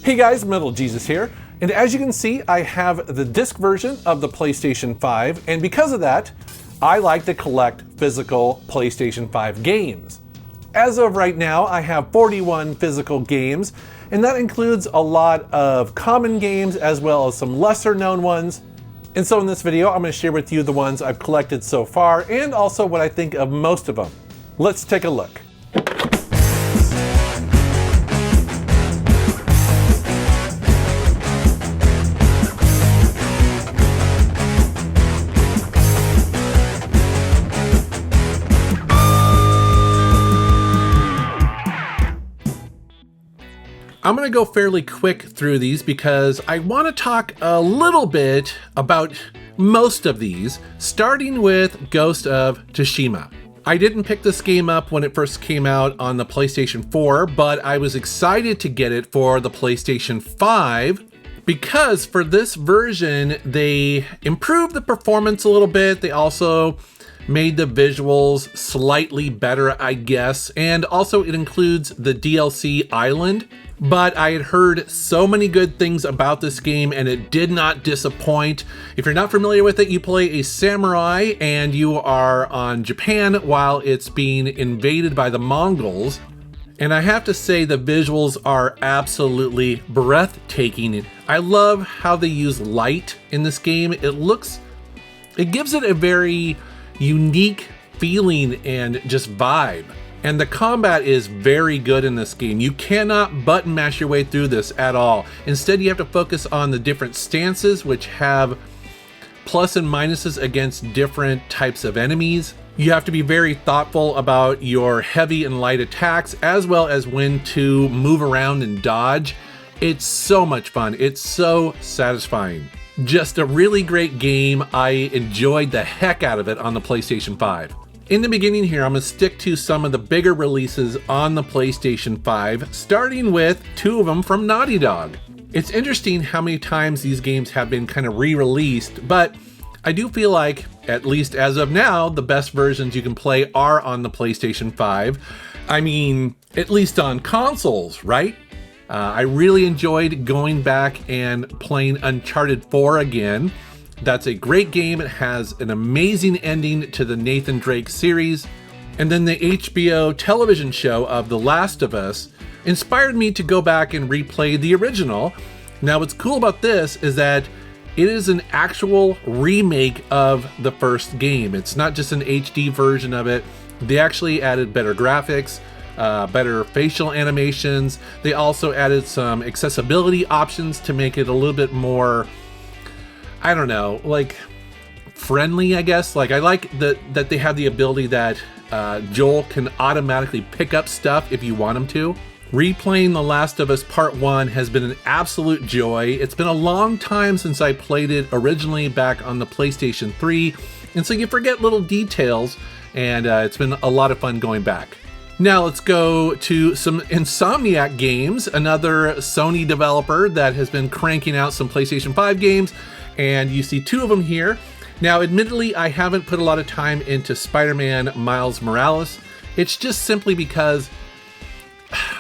Hey guys, Metal Jesus here, and as you can see, I have the disc version of the PlayStation 5, and because of that, I like to collect physical PlayStation 5 games. As of right now, I have 41 physical games, and that includes a lot of common games as well as some lesser known ones. And so in this video, I'm going to share with you the ones I've collected so far, and also what I think of most of them. Let's take a look. I'm going to go fairly quick through these because I want to talk a little bit about most of these, starting with Ghost of Tsushima. I didn't pick this game up when it first came out on the PlayStation 4, but I was excited to get it for the PlayStation 5 because for this version, they improved the performance a little bit. They also made the visuals slightly better, I guess, and also it includes the DLC Island. But I had heard so many good things about this game and it did not disappoint. If you're not familiar with it, you play a samurai and you are on Japan while it's being invaded by the Mongols. And I have to say the visuals are absolutely breathtaking. I love how they use light in this game. It gives it a very unique feeling and just vibe. And the combat is very good in this game. You cannot button mash your way through this at all. Instead, you have to focus on the different stances, which have plus and minuses against different types of enemies. You have to be very thoughtful about your heavy and light attacks, as well as when to move around and dodge. It's so much fun. It's so satisfying. Just a really great game. I enjoyed the heck out of it on the PlayStation 5. In the beginning here, I'm going to stick to some of the bigger releases on the PlayStation 5, starting with two of them from Naughty Dog. It's interesting how many times these games have been kind of re-released, but I do feel like, at least as of now, the best versions you can play are on the PlayStation 5. I mean, at least on consoles, right? I really enjoyed going back and playing Uncharted 4 again. That's a great game. It has an amazing ending to the Nathan Drake series. And then the HBO television show of The Last of Us inspired me to go back and replay the original. Now, what's cool about this is that it is an actual remake of the first game. It's not just an HD version of it. They actually added better graphics, better facial animations. They also added some accessibility options to make it a little bit more, I don't know, like friendly, I guess. Like I like that they have the ability that Joel can automatically pick up stuff if you want him to. Replaying The Last of Us Part 1 has been an absolute joy. It's been a long time since I played it originally back on the PlayStation 3, and so you forget little details, and it's been a lot of fun going back. Now let's go to some Insomniac Games, another Sony developer that has been cranking out some PlayStation 5 games. And you see two of them here. Now, admittedly, I haven't put a lot of time into Spider-Man Miles Morales. It's just simply because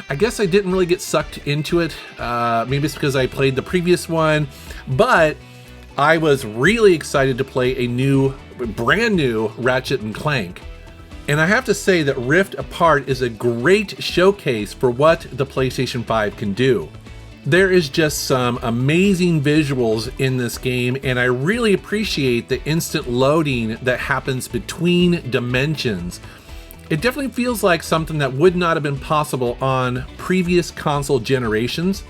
I guess I didn't really get sucked into it. Maybe it's because I played the previous one, but I was really excited to play a brand new Ratchet and Clank. And I have to say that Rift Apart is a great showcase for what the PlayStation 5 can do. There is just some amazing visuals in this game, and I really appreciate the instant loading that happens between dimensions. It definitely feels like something that would not have been possible on previous console generations.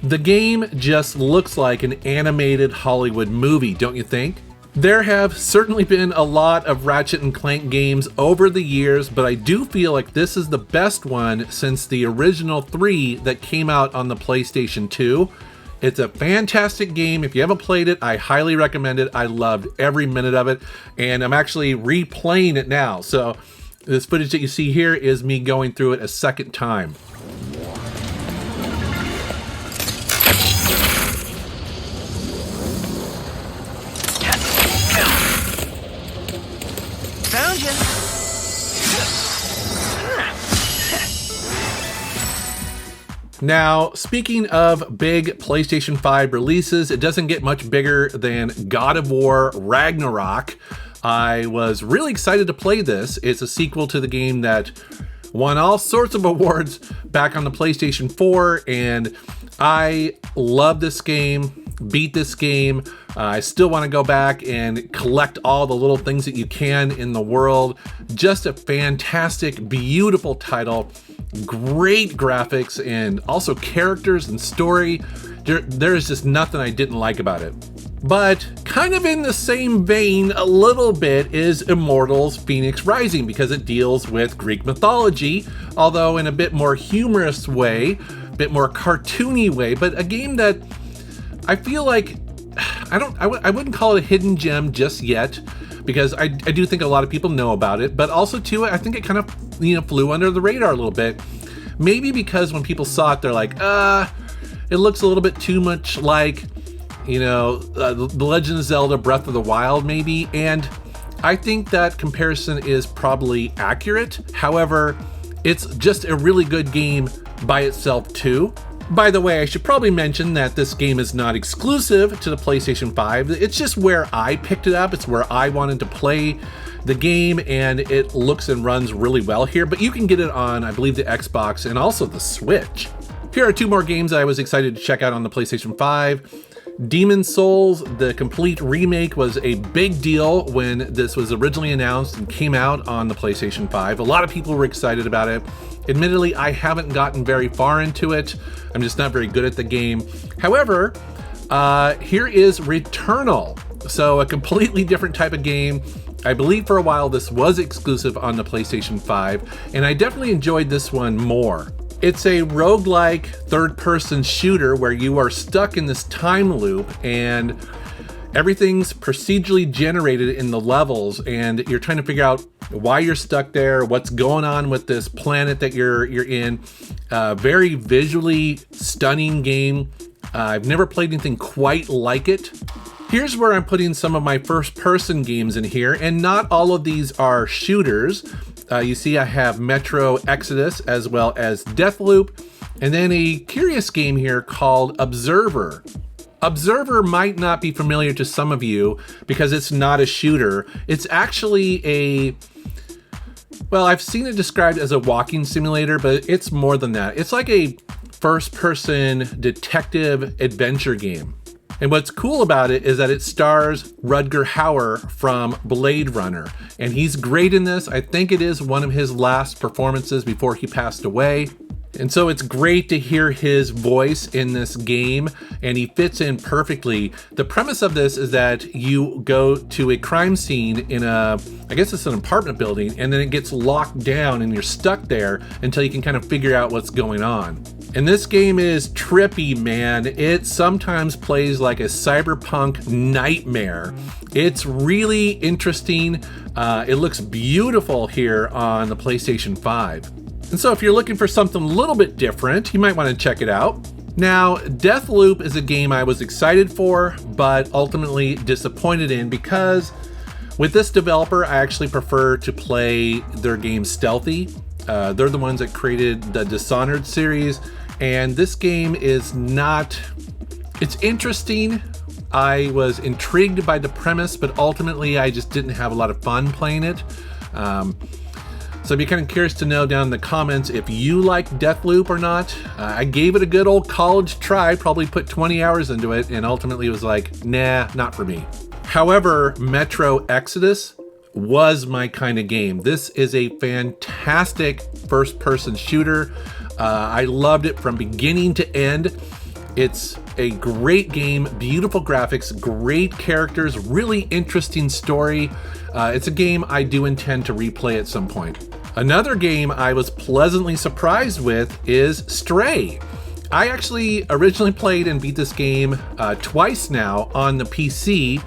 The game just looks like an animated Hollywood movie, don't you think? There have certainly been a lot of Ratchet and Clank games over the years, but I do feel like this is the best one since the original 3 that came out on the PlayStation 2. It's a fantastic game. If you haven't played it, I highly recommend it. I loved every minute of it, and I'm actually replaying it now. So this footage that you see here is me going through it a second time. Found you. Now, speaking of big PlayStation 5 releases, it doesn't get much bigger than God of War Ragnarok. I was really excited to play this. It's a sequel to the game that won all sorts of awards back on the PlayStation 4, and I love this game, beat this game. I still want to go back and collect all the little things that you can in the world. Just a fantastic, beautiful title, great graphics, and also characters and story. There is just nothing I didn't like about it. But kind of in the same vein a little bit is Immortals Fenyx Rising, because it deals with Greek mythology, although in a bit more humorous way, a bit more cartoony way, but a game that I feel like I wouldn't call it a hidden gem just yet, because I do think a lot of people know about it, but also too, I think it kind of, flew under the radar a little bit. Maybe because when people saw it, they're like, it looks a little bit too much like, The Legend of Zelda Breath of the Wild, maybe. And I think that comparison is probably accurate. However, it's just a really good game by itself too. By the way, I should probably mention that this game is not exclusive to the PlayStation 5. It's just where I picked it up. It's where I wanted to play the game, and it looks and runs really well here. But you can get it on, I believe, the Xbox and also the Switch. Here are two more games I was excited to check out on the PlayStation 5. Demon's Souls, the complete remake, was a big deal when this was originally announced and came out on the PlayStation 5. A lot of people were excited about it. Admittedly, I haven't gotten very far into it. I'm just not very good at the game. However, here is Returnal. So a completely different type of game. I believe for a while this was exclusive on the PlayStation 5, and I definitely enjoyed this one more. It's a roguelike third-person shooter where you are stuck in this time loop and everything's procedurally generated in the levels, and you're trying to figure out why you're stuck there, what's going on with this planet that you're in. Very visually stunning game. I've never played anything quite like it. Here's where I'm putting some of my first-person games in here, and not all of these are shooters. You see I have Metro Exodus as well as Deathloop, and then a curious game here called Observer. Observer might not be familiar to some of you because it's not a shooter. It's actually I've seen it described as a walking simulator, but it's more than that. It's like a first-person detective adventure game. And what's cool about it is that it stars Rutger Hauer from Blade Runner, and he's great in this. I think it is one of his last performances before he passed away. And so it's great to hear his voice in this game, and he fits in perfectly. The premise of this is that you go to a crime scene in I guess it's an apartment building, and then it gets locked down and you're stuck there until you can kind of figure out what's going on. And this game is trippy, man. It sometimes plays like a cyberpunk nightmare. It's really interesting. It looks beautiful here on the PlayStation 5. And so if you're looking for something a little bit different, you might want to check it out. Now, Deathloop is a game I was excited for, but ultimately disappointed in, because with this developer, I actually prefer to play their games stealthy. They're the ones that created the Dishonored series, and this game is not... It's interesting. I was intrigued by the premise, but ultimately I just didn't have a lot of fun playing it. So I'd be kind of curious to know down in the comments if you like Deathloop or not. I gave it a good old college try, probably put 20 hours into it, and ultimately was like, nah, not for me. However, Metro Exodus was my kind of game. This is a fantastic first-person shooter. I loved it from beginning to end. It's a great game, beautiful graphics, great characters, really interesting story. It's a game I do intend to replay at some point. Another game I was pleasantly surprised with is Stray. I actually originally played and beat this game twice now on the PC.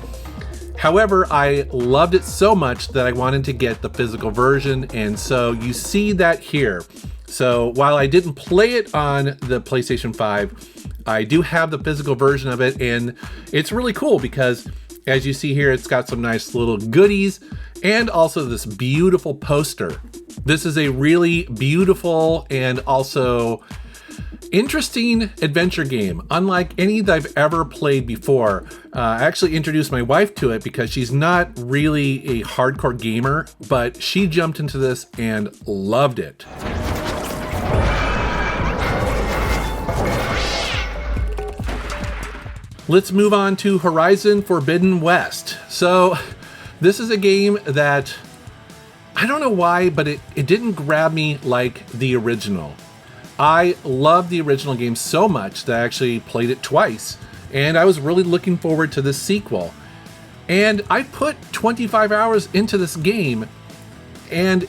However, I loved it so much that I wanted to get the physical version, and so you see that here. So while I didn't play it on the PlayStation 5, I do have the physical version of it, and it's really cool because, as you see here, it's got some nice little goodies and also this beautiful poster. This is a really beautiful and also Interesting adventure game, unlike any that I've ever played before. I actually introduced my wife to it because she's not really a hardcore gamer, but she jumped into this and loved it. Let's move on to Horizon Forbidden West. So this is a game that, I don't know why, but it didn't grab me like the original. I love the original game so much that I actually played it twice, and I was really looking forward to this sequel. And I put 25 hours into this game, and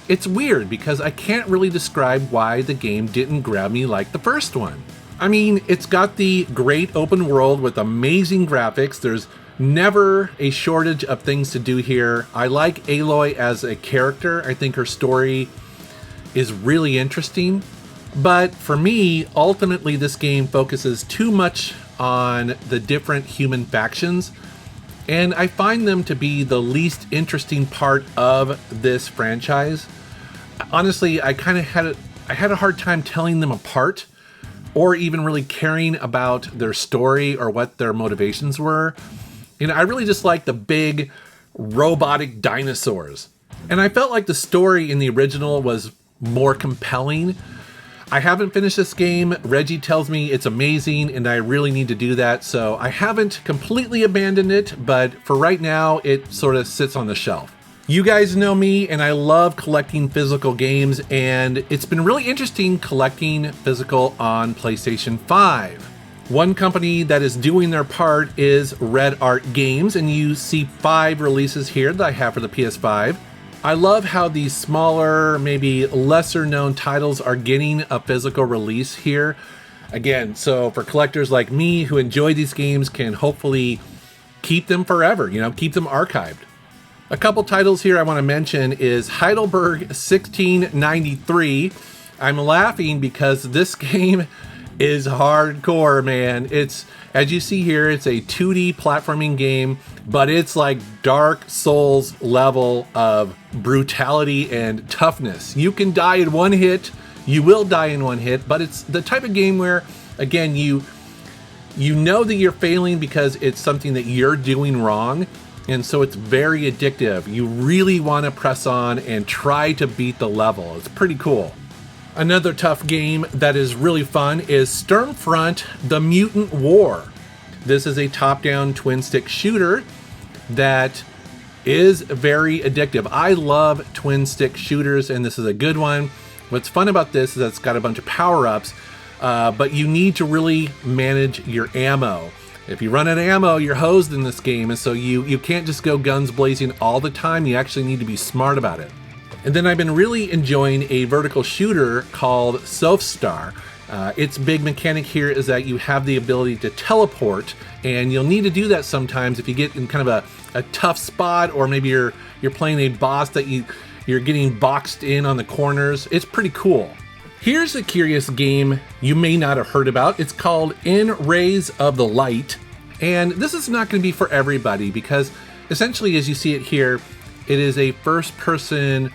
it's weird because I can't really describe why the game didn't grab me like the first one. I mean, it's got the great open world with amazing graphics. There's never a shortage of things to do here. I like Aloy as a character. I think her story is really interesting. But for me, ultimately, this game focuses too much on the different human factions, and I find them to be the least interesting part of this franchise. Honestly, I had a hard time telling them apart, or even really caring about their story or what their motivations were. You know, I really just like the big robotic dinosaurs. And I felt like the story in the original was more compelling. I haven't finished this game. Reggie tells me it's amazing and I really need to do that. So I haven't completely abandoned it, but for right now, it sort of sits on the shelf. You guys know me and I love collecting physical games, and it's been really interesting collecting physical on PlayStation 5. One company that is doing their part is Red Art Games, and you see 5 releases here that I have for the PS5. I love how these smaller, maybe lesser known titles are getting a physical release here. Again, so for collectors like me who enjoy these games can hopefully keep them forever, keep them archived. A couple titles here I want to mention is Heidelberg 1693. I'm laughing because this game is hardcore, man. It's, as you see here, it's a 2D platforming game, but it's like Dark Souls level of brutality and toughness. You can die in one hit, you will die in one hit, but it's the type of game where, again, you know that you're failing because it's something that you're doing wrong, and so it's very addictive. You really want to press on and try to beat the level. It's pretty cool. Another tough game that is really fun is Sturmfront, The Mutant War. This is a top-down twin-stick shooter that is very addictive. I love twin-stick shooters, and this is a good one. What's fun about this is that it's got a bunch of power-ups, but you need to really manage your ammo. If you run out of ammo, you're hosed in this game, and so you can't just go guns blazing all the time. You actually need to be smart about it. And then I've been really enjoying a vertical shooter called SophStar. Its big mechanic here is that you have the ability to teleport, and you'll need to do that sometimes if you get in kind of a tough spot, or maybe you're playing a boss that you're getting boxed in on the corners. It's pretty cool. Here's a curious game you may not have heard about. It's called In Rays of the Light, and this is not going to be for everybody because essentially, as you see it here, it is a first-person,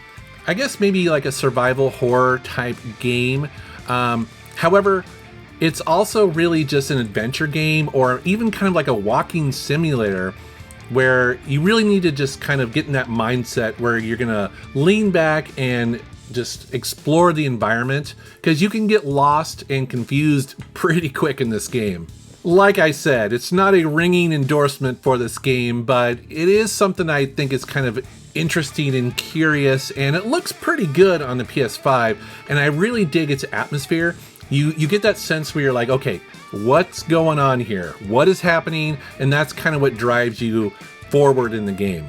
I guess maybe like a survival horror type game. However, it's also really just an adventure game, or even kind of like a walking simulator where you really need to just kind of get in that mindset where you're gonna lean back and just explore the environment, because you can get lost and confused pretty quick in this game. Like I said, it's not a ringing endorsement for this game, but it is something I think is kind of interesting and curious, and it looks pretty good on the PS5, and I really dig its atmosphere. You get that sense where you're like, okay, what's going on here? What is happening? And that's kind of what drives you forward in the game.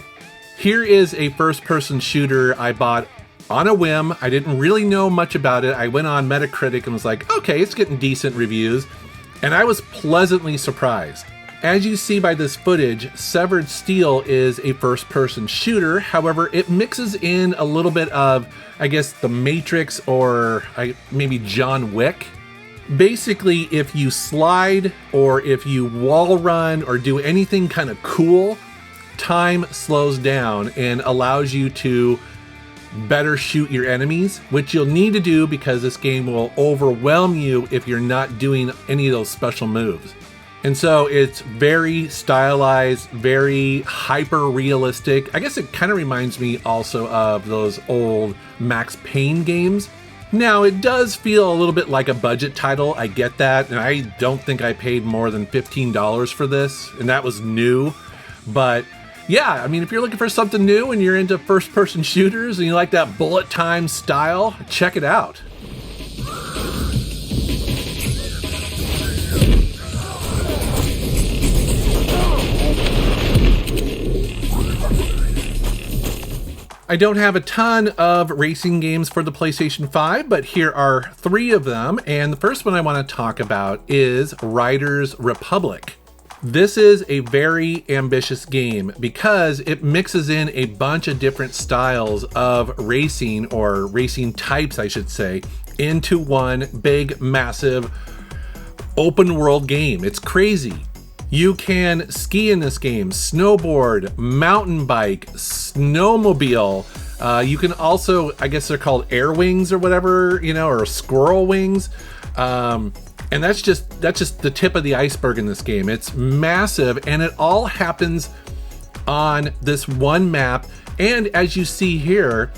Here is a first-person shooter I bought on a whim. I didn't really know much about it. I went on Metacritic and was like, okay, it's getting decent reviews, and I was pleasantly surprised. As you see by this footage, Severed Steel is a first-person shooter. However, it mixes in a little bit of, I guess, The Matrix or maybe John Wick. Basically, if you slide or if you wall run or do anything kind of cool, time slows down and allows you to better shoot your enemies, which you'll need to do because this game will overwhelm you if you're not doing any of those special moves. And so it's very stylized, very hyper realistic. I guess it kind of reminds me also of those old Max Payne games. Now, it does feel a little bit like a budget title, I get that, and I don't think I paid more than $15 for this, and that was new. But yeah, I mean, if you're looking for something new and you're into first-person shooters and you like that bullet time style, check it out. I don't have a ton of racing games for the PlayStation 5, but here are 3 of them, and the first one I want to talk about is Riders Republic. This is a very ambitious game because it mixes in a bunch of different styles of racing, or racing types I should say, into one big, massive, open world game. It's crazy. You can ski in this game, snowboard, mountain bike, snowmobile. You can also, I guess they're called air wings or whatever, or squirrel wings. And that's just the tip of the iceberg in this game. It's massive, and it all happens on this one map. And as you see here,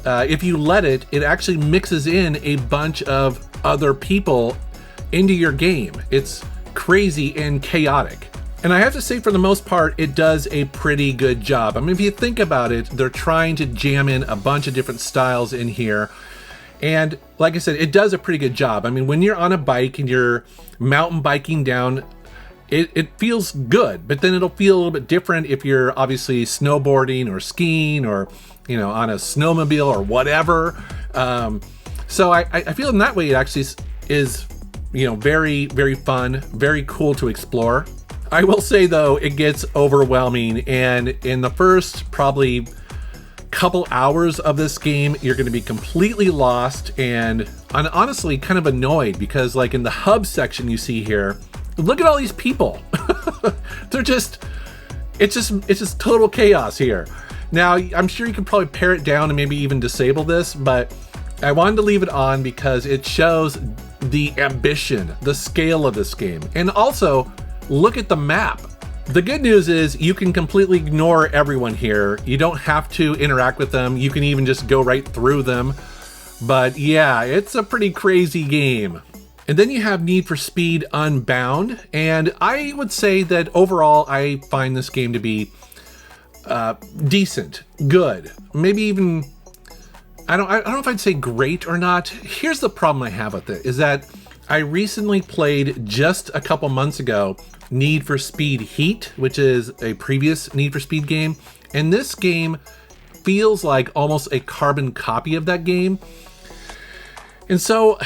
if you let it, it actually mixes in a bunch of other people into your game. It's crazy and chaotic. And I have to say, for the most part, it does a pretty good job. I mean, if you think about it, they're trying to jam in a bunch of different styles in here. And like I said, it does a pretty good job. I mean, when you're on a bike and you're mountain biking down, it feels good, but then it'll feel a little bit different if you're obviously snowboarding or skiing or, on a snowmobile or whatever. So I feel in that way it actually is very, very fun, very cool to explore. I will say though, it gets overwhelming, and in the first probably couple hours of this game, you're going to be completely lost and honestly kind of annoyed because, like, in the hub section you see here, look at all these people. It's just total chaos here. Now, I'm sure you can probably pare it down and maybe even disable this, but I wanted to leave it on because it shows the ambition, the scale of this game. And also, look at the map. The good news is you can completely ignore everyone here. You don't have to interact with them. You can even just go right through them. But yeah, it's a pretty crazy game. And then you have Need for Speed Unbound. And I would say that overall, I find this game to be decent, good, maybe even, I don't know if I'd say great or not. Here's the problem I have with it, is that I recently played just a couple months ago Need for Speed Heat, which is a previous Need for Speed game. And this game feels like almost a carbon copy of that game. And so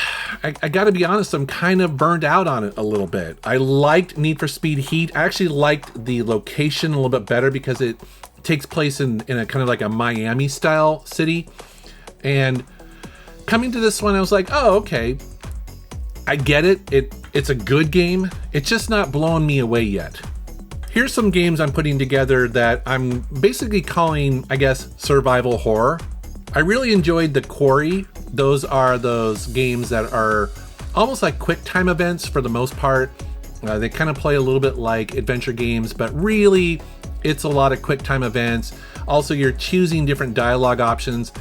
I gotta be honest, I'm kind of burned out on it a little bit. I liked Need for Speed Heat. I actually liked the location a little bit better because it takes place in a kind of like a Miami style city. And coming to this one, I was like, oh, okay. I get it. It's a good game. It's just not blowing me away yet. Here's some games I'm putting together that I'm basically calling, I guess, survival horror. I really enjoyed the Quarry. Those are those games that are almost like quick time events for the most part. They kind of play a little bit like adventure games, but really it's a lot of quick time events. Also, you're choosing different dialogue options.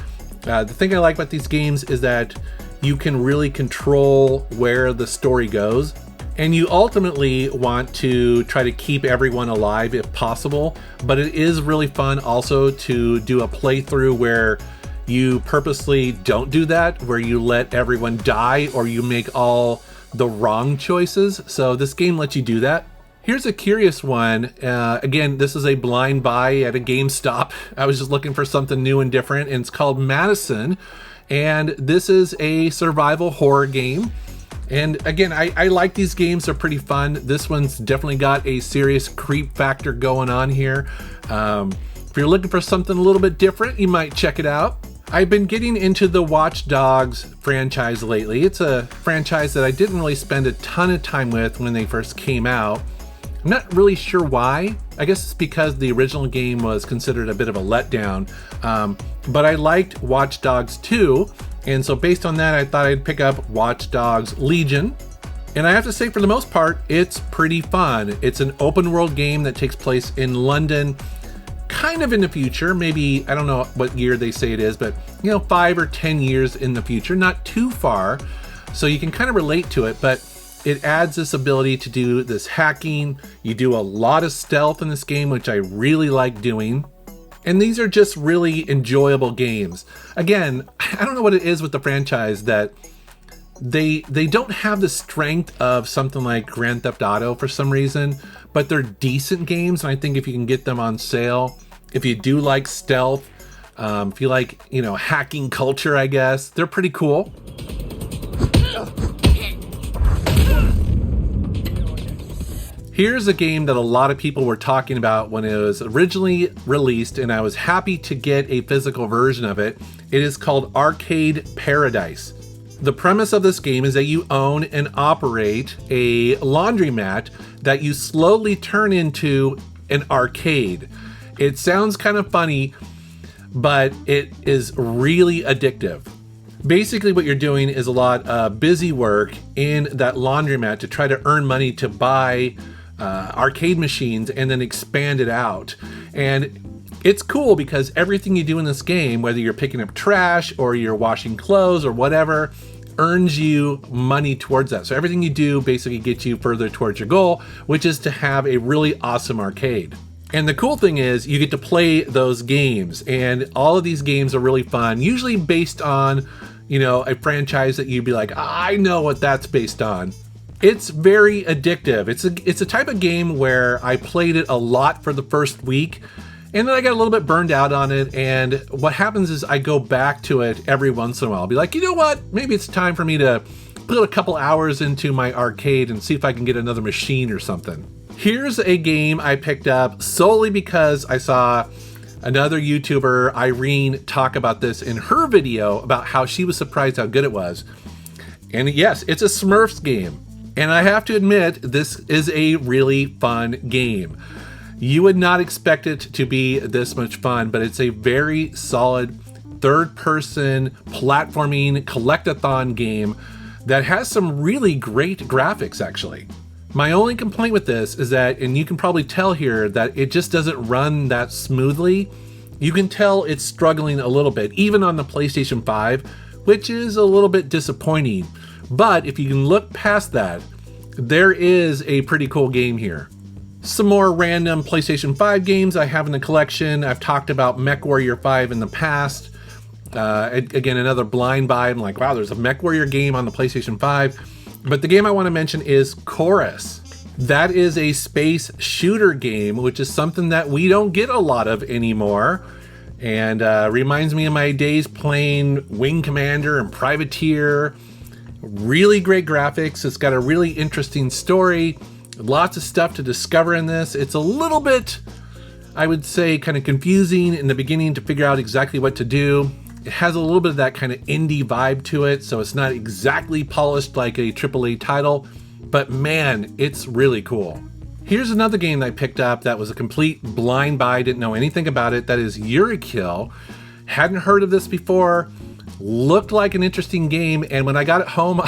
The thing I like about these games is that you can really control where the story goes, and you ultimately want to try to keep everyone alive if possible. But it is really fun also to do a playthrough where you purposely don't do that, where you let everyone die or you make all the wrong choices. So this game lets you do that. Here's a curious one. Again, this is a blind buy at a GameStop. I was just looking for something new and different, and it's called MADiSON. And this is a survival horror game. And again, I like these games. They're pretty fun. This one's definitely got a serious creep factor going on here. If you're looking for something a little bit different, you might check it out. I've been getting into the Watch Dogs franchise lately. It's a franchise that I didn't really spend a ton of time with when they first came out. I'm not really sure why. I guess it's because the original game was considered a bit of a letdown, but I liked Watch Dogs 2, and so based on that, I thought I'd pick up Watch Dogs Legion. And I have to say, for the most part, it's pretty fun. It's an open world game that takes place in London, kind of in the future. Maybe, I don't know what year they say it is, but 5 or 10 years in the future, not too far. So you can kind of relate to it, but it adds this ability to do this hacking. You do a lot of stealth in this game, which I really like doing. And these are just really enjoyable games. Again, I don't know what it is with the franchise that they don't have the strength of something like Grand Theft Auto for some reason, but they're decent games. And I think if you can get them on sale, if you do like stealth, if you like, hacking culture, I guess, they're pretty cool. Here's a game that a lot of people were talking about when it was originally released, and I was happy to get a physical version of it. It is called Arcade Paradise. The premise of this game is that you own and operate a laundromat that you slowly turn into an arcade. It sounds kind of funny, but it is really addictive. Basically, what you're doing is a lot of busy work in that laundromat to try to earn money to buy arcade machines and then expand it out. And it's cool because everything you do in this game, whether you're picking up trash or you're washing clothes or whatever, earns you money towards that. So everything you do basically gets you further towards your goal, which is to have a really awesome arcade. And the cool thing is you get to play those games, and all of these games are really fun, usually based on, a franchise that you'd be like, I know what that's based on. It's very addictive. It's a type of game where I played it a lot for the first week, and then I got a little bit burned out on it, and what happens is I go back to it every once in a while. I'll be like, you know what? Maybe it's time for me to put a couple hours into my arcade and see if I can get another machine or something. Here's a game I picked up solely because I saw another YouTuber, Irene, talk about this in her video about how she was surprised how good it was. And yes, it's a Smurfs game. And I have to admit, this is a really fun game. You would not expect it to be this much fun, but it's a very solid third-person platforming collect-a-thon game that has some really great graphics, actually. My only complaint with this is that, and you can probably tell here, that it just doesn't run that smoothly. You can tell it's struggling a little bit, even on the PlayStation 5, which is a little bit disappointing. But if you can look past that, there is a pretty cool game here. Some more random PlayStation 5 games I have in the collection. I've talked about MechWarrior 5 in the past. Again, another blind buy. I'm like, wow, there's a MechWarrior game on the PlayStation 5. But the game I want to mention is Chorus. That is a space shooter game, which is something that we don't get a lot of anymore. And reminds me of my days playing Wing Commander and Privateer. Really great graphics. It's got a really interesting story. Lots of stuff to discover in this. It's a little bit, I would say, kind of confusing in the beginning to figure out exactly what to do. It has a little bit of that kind of indie vibe to it, so it's not exactly polished like a AAA title, but man, it's really cool. Here's another game that I picked up that was a complete blind buy, didn't know anything about it. That is Yurukill. Hadn't heard of this before. Looked like an interesting game, and when I got it home,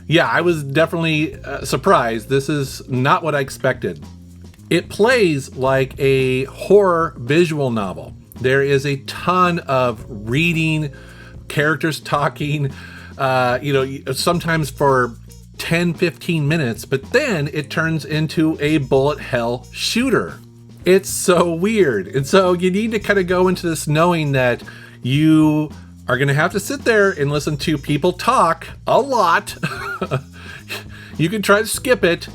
yeah, I was definitely surprised. This is not what I expected. It plays like a horror visual novel. There is a ton of reading, characters talking, sometimes for 10, 15 minutes, but then it turns into a bullet hell shooter. It's so weird. And so you need to kind of go into this knowing that you are going to have to sit there and listen to people talk a lot. You can try to skip it,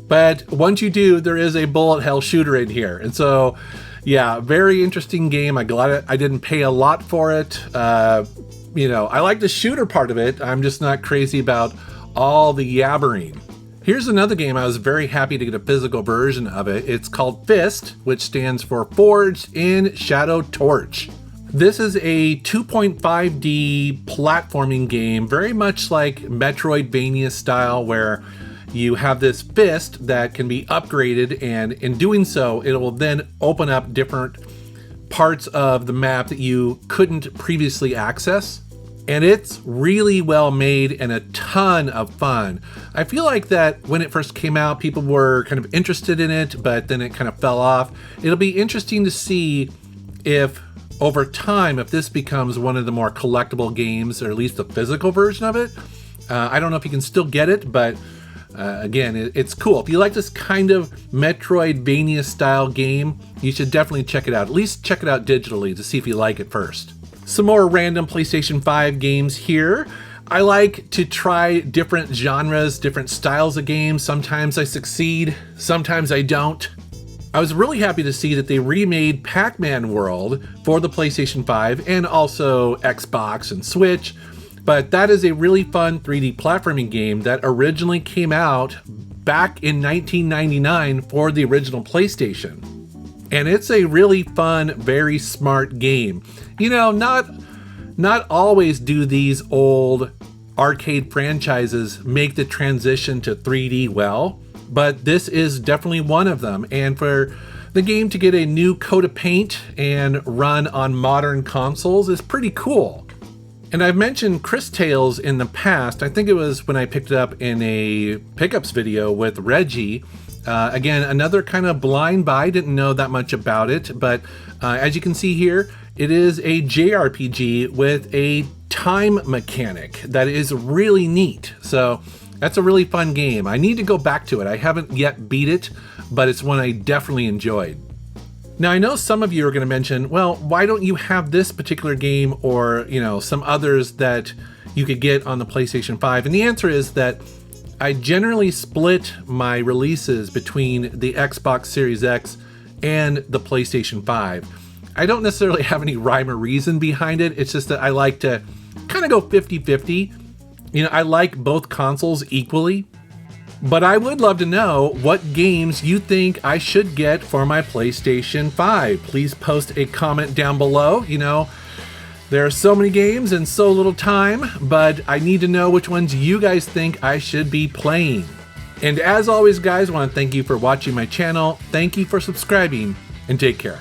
but once you do, there is a bullet hell shooter in here. And so, yeah, very interesting game. I'm glad I didn't pay a lot for it. I like the shooter part of it. I'm just not crazy about all the yabbering. Here's another game I was very happy to get a physical version of it. It's called F.I.S.T, which stands for Forged in Shadow Torch. This is a 2.5D platforming game, very much like Metroidvania style, where you have this fist that can be upgraded, and in doing so, it will then open up different parts of the map that you couldn't previously access. And it's really well made and a ton of fun. I feel like that when it first came out, people were kind of interested in it, but then it kind of fell off. It'll be interesting to see if over time, if this becomes one of the more collectible games, or at least the physical version of it. I don't know if you can still get it, but again, it's cool. If you like this kind of Metroidvania style game, you should definitely check it out. At least check it out digitally to see if you like it first. Some more random PlayStation 5 games here. I like to try different genres, different styles of games. Sometimes I succeed, sometimes I don't. I was really happy to see that they remade PacMan World for the PlayStation 5 and also Xbox and Switch. But that is a really fun 3D platforming game that originally came out back in 1999 for the original PlayStation. And it's a really fun, very smart game. You know, not always do these old arcade franchises make the transition to 3D well, but this is definitely one of them. And for the game to get a new coat of paint and run on modern consoles is pretty cool. And I've mentioned Chris Tales in the past. I think it was when I picked it up in a pickups video with Reggie. Again, another kind of blind buy, didn't know that much about it, but as you can see here, it is a JRPG with a time mechanic that is really neat. So that's a really fun game. I need to go back to it. I haven't yet beat it, but it's one I definitely enjoyed. Now, I know some of you are going to mention, well, why don't you have this particular game or, you know, some others that you could get on the PlayStation 5? And the answer is that I generally split my releases between the Xbox Series X and the PlayStation 5. I don't necessarily have any rhyme or reason behind it. It's just that I like to kind of go 50-50. You know, I like both consoles equally, but I would love to know what games you think I should get for my PlayStation 5. Please post a comment down below. You know, there are so many games and so little time, but I need to know which ones you guys think I should be playing. And as always, guys, I want to thank you for watching my channel. Thank you for subscribing, and take care.